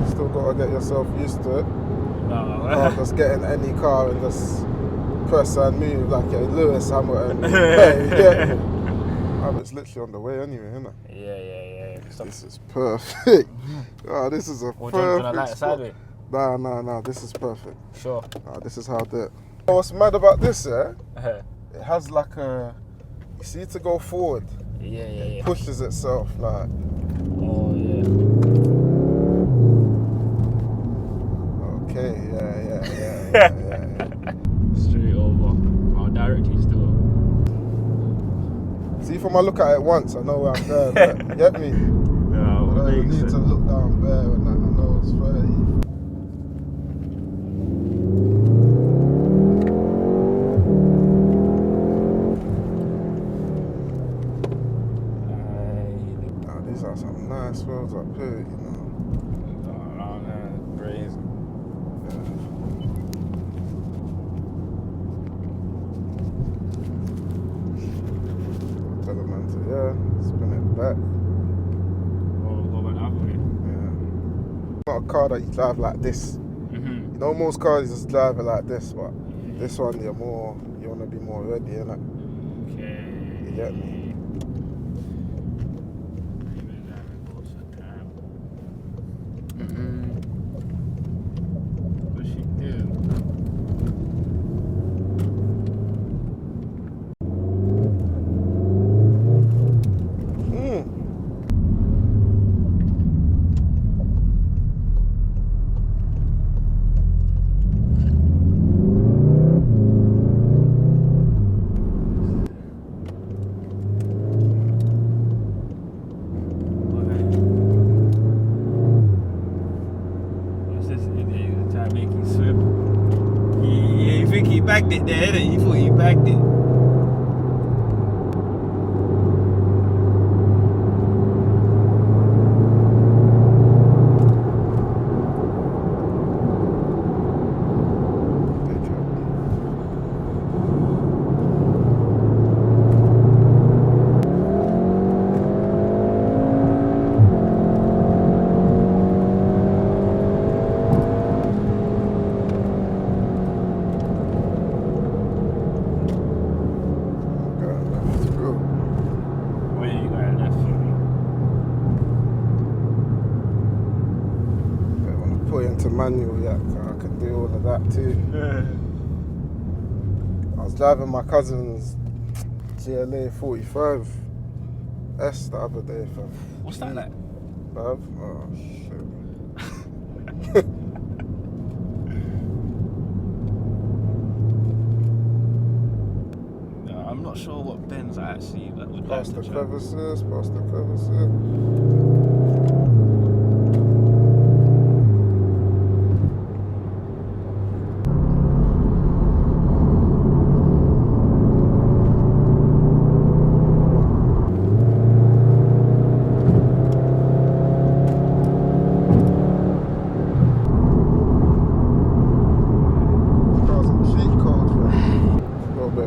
Still gotta get yourself used to it. No. Not just getting any car and just press and move like a Lewis Hamilton. Yeah. It's literally on the way anyway, isn't it? Yeah. This is perfect. Oh, this is a Or perfect do you light spot. sideways? Nah, this is perfect. Sure. This is how I do it. What's mad about this, yeah? It has like a, you see, to go forward. Yeah. It pushes itself like. Oh, yeah. Okay, yeah. Straight over. I'll direct you still. See, if I look at it once, I know where I'm going. Like, get me? No, I don't need to look down there and that. I know it's 30. These are some nice roads up here, you know. Around there, crazy. Tell the man to, spin it back. Go back that way. Yeah. Not a car that you drive like this. Mm-hmm. You know, most cars you just drive it like this, but this one you want to be more ready, innit? Okay. You get me? What's she do? He bagged it there, didn't he? Thought he bagged it. Manual, yeah, I can do all of that too. I was driving my cousin's GLA 45 S the other day. What's that like? Bruv? Oh shit. No, I'm not sure what bends I actually would Past like the to crevices, past the crevices.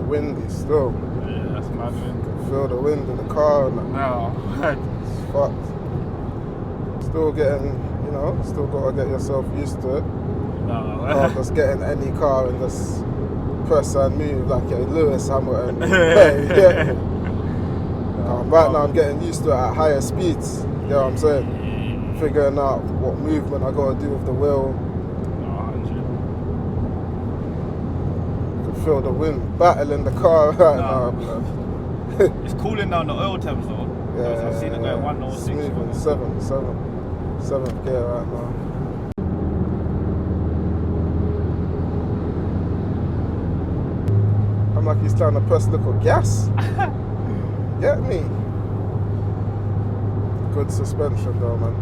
Windy still. Yeah, that's my wind. Feel the wind in the car and No. it's fucked. Still getting, still gotta get yourself used to it. No. Not just getting any car and just press and move like a Lewis Hamilton. Yeah. Right now I'm getting used to it at higher speeds. You know what I'm saying? Figuring out what movement I gotta do with the wheel. Feel the wind battling the car right now, blood. It's cooling down the oil temps though. Yeah, I've seen it going 106. Smooth in seventh gear right now. I'm like he's trying to press little gas. Get me? Good suspension though, man.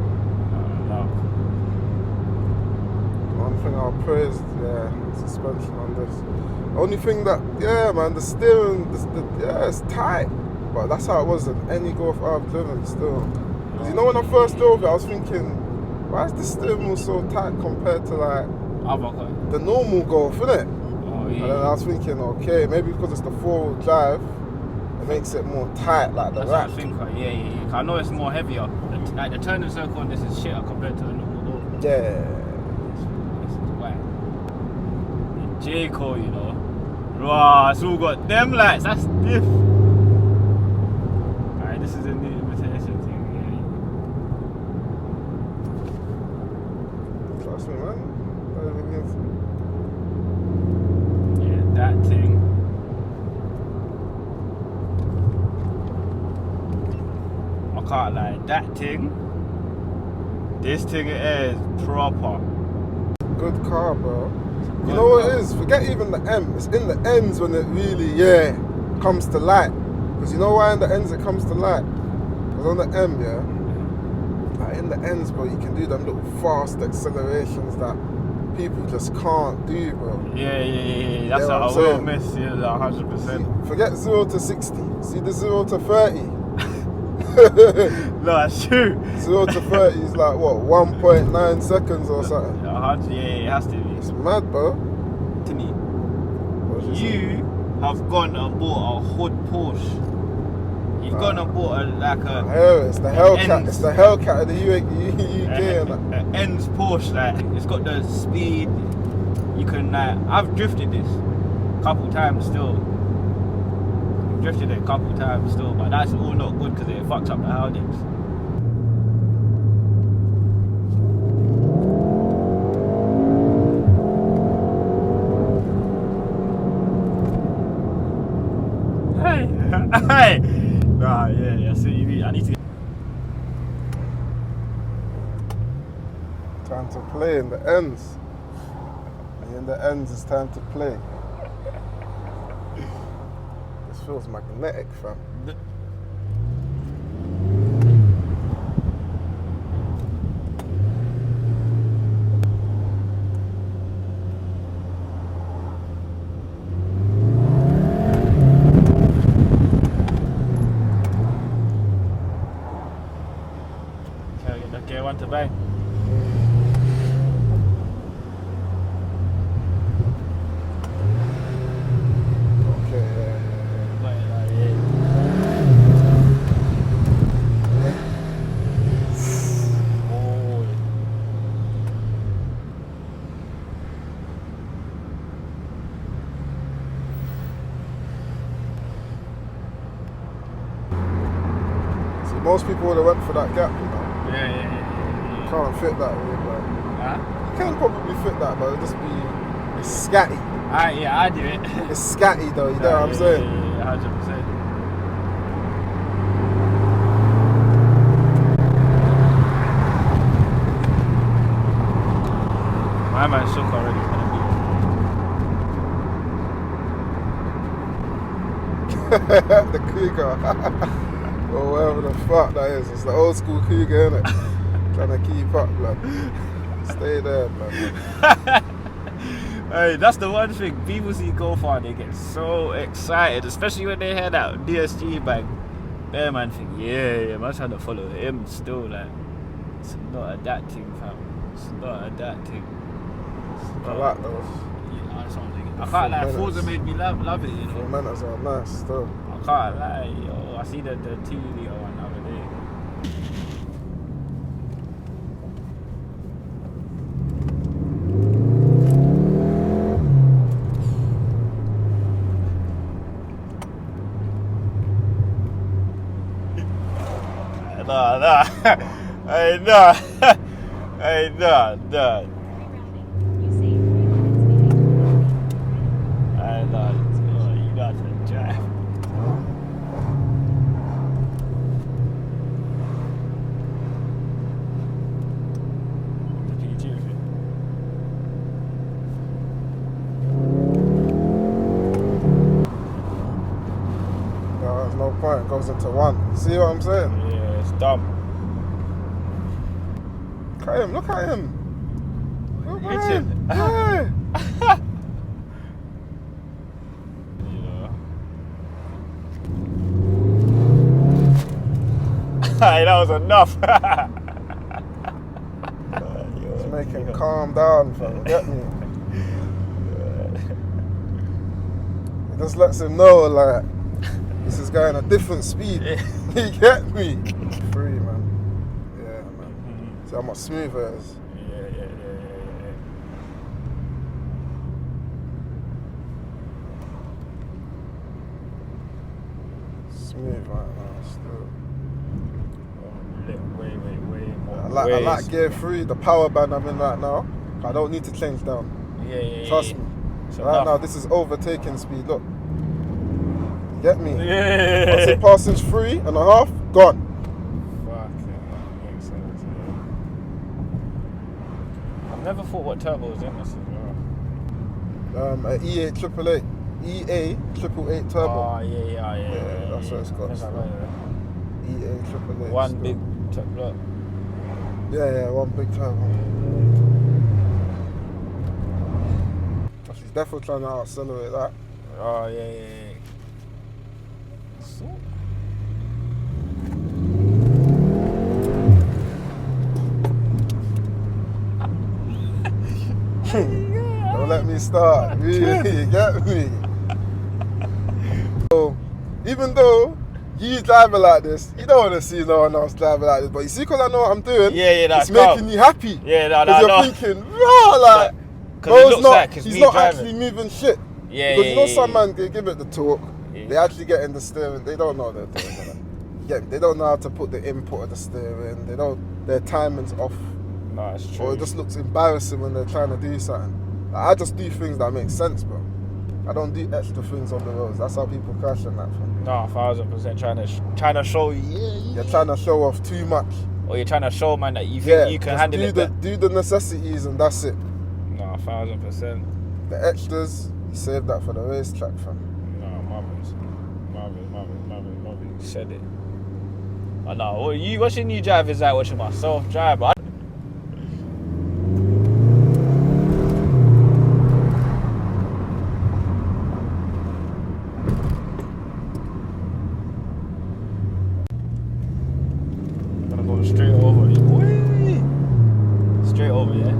One thing I'll praise, suspension on this. Only thing that, man, the steering, it's tight. But that's how it was in any Golf R I've driven still. Because you know when I first drove it, I was thinking, why is the steering wheel so tight compared to like the normal Golf, innit? Oh, yeah. And then I was thinking, okay, maybe because it's the 4-wheel drive, it makes it more tight, like the That's rack. what I think. Yeah. I know it's more heavier. Like the turning circle on this is shitter compared to the normal Golf. Yeah. This is whack. The J-Cole, you know. Wow, it's all got them lights. That's diff. Alright, this is a new invitation thing. Yeah. Trust me, man. Yeah, that thing. I can't lie, that thing. This thing is proper. Good car, bro. You know what it is? Forget even the M. It's in the ends when it really, comes to light. Because you know why in the ends it comes to light? Because on the M, like in the ends, bro, you can do them little fast accelerations that people just can't do, bro. Yeah. That's what I will miss. Yeah, 100%. Forget 0 to 60. See the 0 to 30. No, that's true. 0 to 30 is like what, 1.9 seconds or something. Yeah, it has to be. It's mad, bro. Timmy, you have gone and bought a hood Porsche. You've gone and bought it's the Hellcat. It's the Hellcat of the UK and that. Ends Porsche, like it's got the speed. You can I've drifted this a couple times still. Drifted it a couple times still, but that's all not good because it fucks up the housings. Hey! Nah, yeah, I see you mean. I need to get... Time to play in the ends. And in the ends, it's time to play. This feels magnetic, fam. Okay, I want to bang. Okay, yeah. See, most people would have went for that gap, you know. Yeah. You can't fit that way, but Huh? you can probably fit that, but it'll just be scatty. Yeah, I do it. It's scatty though, you know what I'm saying? Yeah, 100%. My man shook already. The Cougar. Or whatever the fuck that is. It's the old school Cougar, innit? Trying to keep up, blood. Stay there, blood. Hey, that's the one thing. People see GolfR, they get so excited, especially when they hear that DSG bang. Their man think, yeah, man trying to follow him still, like. It's not a that thing, fam. It's not a that thing. I like those. Yeah, that's what I'm thinking. I can't lie, Forza made me love it, you know. Fermenters are nice still. I can't lie, yo. I see the 2 liter one the other day. Nah. Hey, nah. Hey, nah. You got to drive. No, there's no point. It goes into one. See what I'm saying? Yeah, it's dumb. Look at him. Look at him. Look at him. Yeah. Hey, that was enough. Just make him calm down, fam. Get me? It just lets him know, like, this is going a different speed. You get me? Free, man. Yeah, man. See how much smoother it is. Yeah. Smooth right now, still. Way more. I like gear 3, the power band I'm in right now. I don't need to change down. Yeah. Trust me. So right now, this is overtaking speed. Look. Get me? Yeah. Once it passes 3.5, gone. Fuck yeah, that makes sense. Yeah. I've never thought what turbo was in this as well. A EA 888. EA 888 turbo. Oh, yeah. That's what it's got. Yes, I So. know that. EA 888. One still. big block. Yeah, one big turbo. She's definitely trying to accelerate that. Oh, yeah. So. Don't let me start. Really, you get me? So, even though you driving like this, you don't want to see no one else driving like this. But you see, because I know what I'm doing, Yeah, that's it's making you happy. Yeah, Because no. you're thinking, raw, like, Because it looks like it's he's me not driving. actually moving shit. Yeah, Because you know yeah. some man, they give it the torque, Yeah. they actually get in the steering, they don't know what they're doing. They don't know how to put the input of the steering, their timing's off. No, it's true. Or it just looks embarrassing when they're trying to do something. Like, I just do things that make sense, bro. I don't do extra things on the roads. That's how people crash and that thing. No, 1000% trying to show you. You're trying to show off too much. Or you're trying to show man that you think you can just handle it. do the necessities and that's it. No, 1000%. The extras, you save that for the racetrack, fam. No, marvelous. You said it. I know. Well, you watching you drive is like watching myself drive. But I'm gonna go straight over. Whee! Straight over, yeah.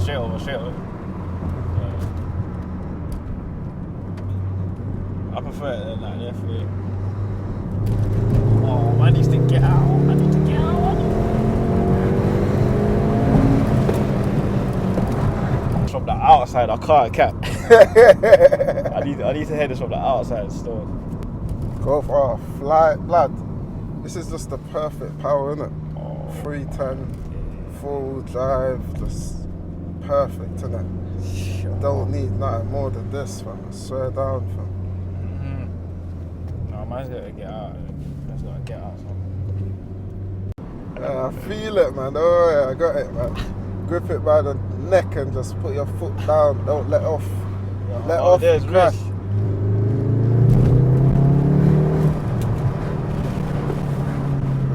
Straight over. I prefer it than that, definitely. Oh, I need to get out. From the outside, I can't cap. I need to hear this from the outside still. GolfR, fly, blood. This is just the perfect power, innit? Oh, 310, full drive, just perfect, innit? Don't need nothing more than this, fam. I swear down, fam. No, man's gotta get out. Man's gotta get out. Yeah, I feel it, man. Oh, yeah, I got it, man. Grip it by the neck and just put your foot down. Don't let off. Let off, there's crash. risk.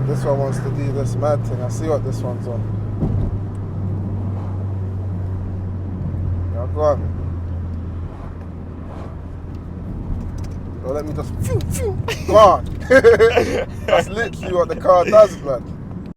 This one wants to do this mad thing. I see what this one's on. Now go on. Don't let me just go on. That's literally what the car does, blood.